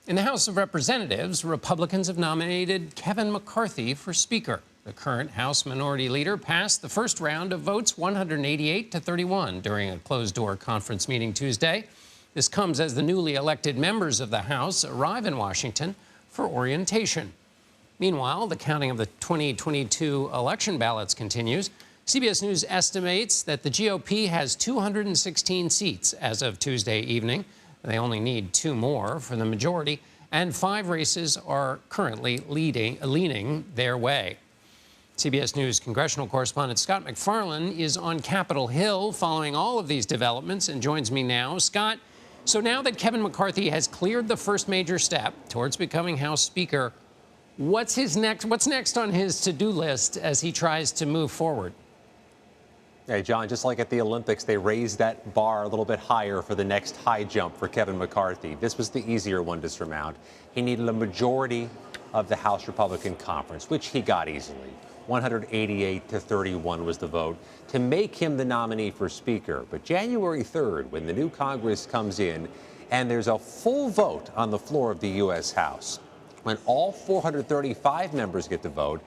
In the House of Representatives, Republicans have nominated Kevin McCarthy for Speaker. The current House Minority Leader passed the first round of votes 188 to 31 during a closed-door conference meeting Tuesday. This comes as the newly elected members of the House arrive in Washington for orientation. Meanwhile, the counting of the 2022 election ballots continues. CBS News estimates that the GOP has 216 seats as of Tuesday evening. They only need 2 more for the majority, and 5 races are currently leaning their way. CBS News congressional correspondent Scott MacFarlane is on Capitol Hill following all of these developments and joins me now. Scott, so now that Kevin McCarthy has cleared the first major step towards becoming House Speaker, what's next on his to-do list as he tries to move forward? Hey, John, just like at the Olympics, they raised that bar a little bit higher for the next high jump for Kevin McCarthy. This was the easier one to surmount. He needed a majority of the House Republican Conference, which he got easily. 188 to 31 was the vote to make him the nominee for Speaker. But January 3rd, when the new Congress comes in and there's a full vote on the floor of the U.S. House, when all 435 members get the vote,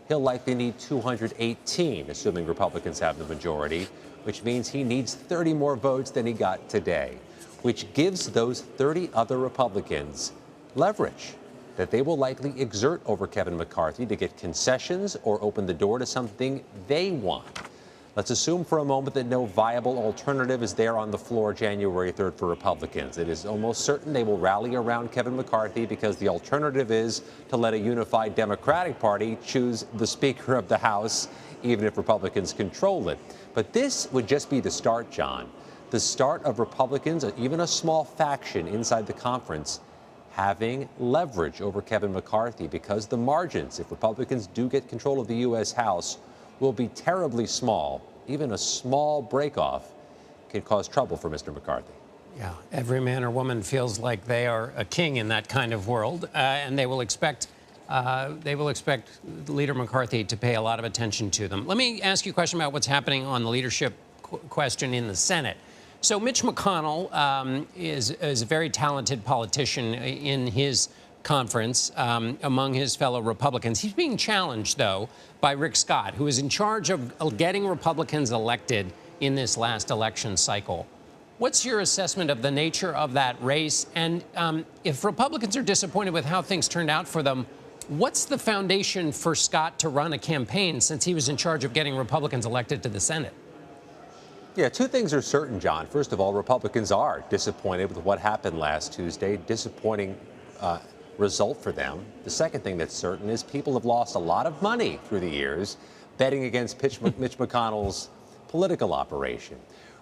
he'll likely need 218, assuming Republicans have the majority, which means he needs 30 more votes than he got today, which gives those 30 other Republicans leverage that they will likely exert over Kevin McCarthy to get concessions or open the door to something they want. Let's assume for a moment that no viable alternative is there on the floor January 3rd for Republicans. It is almost certain they will rally around Kevin McCarthy because the alternative is to let a unified Democratic Party choose the Speaker of the House, even if Republicans control it. But this would just be the start, John. The start of Republicans, even a small faction inside the conference, having leverage over Kevin McCarthy because the margins, if Republicans do get control of the U.S. House, will be terribly small. Even a small breakoff can cause trouble for Mr. McCarthy. Yeah, every man or woman feels like they are a king in that kind of world, and they will expect Leader McCarthy to pay a lot of attention to them. Let me ask you a question about what's happening on the leadership question in the Senate. So Mitch McConnell is a very talented politician in his conference among his fellow Republicans. He's being challenged, though, by Rick Scott, who is in charge of getting Republicans elected in this last election cycle. What's your assessment of the nature of that race? And if Republicans are disappointed with how things turned out for them, what's the foundation for Scott to run a campaign since he was in charge of getting Republicans elected to the Senate? Yeah, 2 things are certain, John. First of all, Republicans are disappointed with what happened last Tuesday. Disappointing result for them. The second thing that's certain is people have lost a lot of money through the years betting against Mitch McConnell's political operation.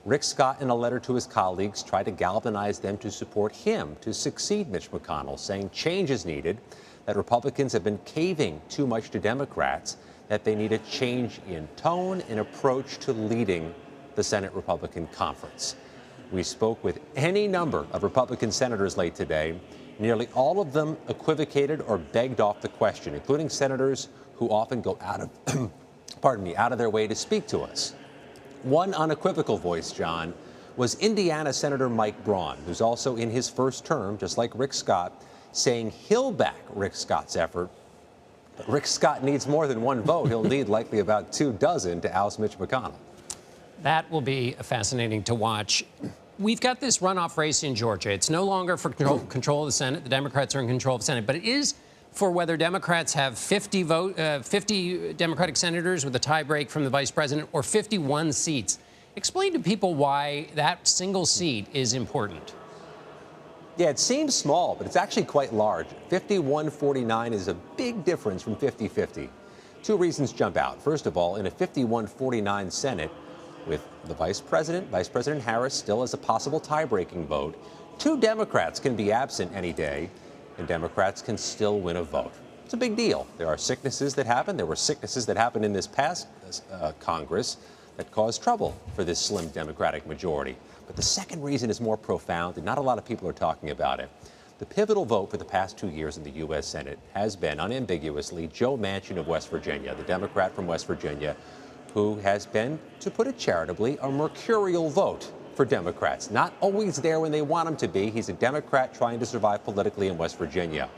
Rick Scott, in a letter to his colleagues, tried to galvanize them to support him to succeed Mitch McConnell, saying change is needed, that Republicans have been caving too much to Democrats, that they need a change in tone and approach to leading the Senate Republican Conference. We spoke with any number of Republican senators late today. Nearly all of them equivocated or begged off the question, including senators who often go out of their way to speak to us. One unequivocal voice, John, was Indiana Senator Mike Braun, who's also in his first term, just like Rick Scott, saying he'll back Rick Scott's effort. But Rick Scott needs more than 1 vote. He'll need likely about 24 to oust Mitch McConnell. That will be fascinating to watch. We've got this runoff race in Georgia. It's no longer for control of the Senate. The Democrats are in control of the Senate. But it is for whether Democrats have 50 Democratic senators with a tie break from the vice president or 51 seats. Explain to people why that single seat is important. Yeah, it seems small, but it's actually quite large. 51-49 is a big difference from 50-50. 2 reasons jump out. First of all, in a 51-49 Senate, with the Vice President Harris still as a possible tie-breaking vote, 2 Democrats can be absent any day, and Democrats can still win a vote. It's a big deal. There are sicknesses that happen. There were sicknesses that happened in this past Congress that caused trouble for this slim Democratic majority. But the second reason is more profound, and not a lot of people are talking about it. The pivotal vote for the past 2 years in the U.S. Senate has been unambiguously Joe Manchin of West Virginia, the Democrat from West Virginia, who has been, to put it charitably, a mercurial vote for Democrats. Not always there when they want him to be. He's a Democrat trying to survive politically in West Virginia.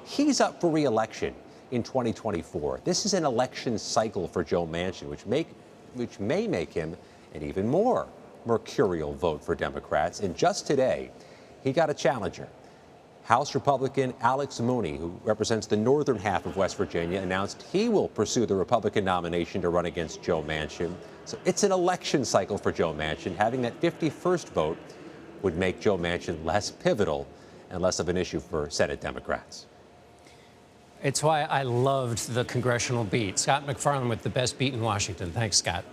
He's up for re-election in 2024. This is an election cycle for Joe Manchin, which may make him an even more mercurial vote for Democrats. And just today, he got a challenger. House Republican Alex Mooney, who represents the northern half of West Virginia, announced he will pursue the Republican nomination to run against Joe Manchin. So it's an election cycle for Joe Manchin. Having that 51st vote would make Joe Manchin less pivotal and less of an issue for Senate Democrats. It's why I loved the congressional beat. Scott MacFarlane with the best beat in Washington. Thanks, Scott.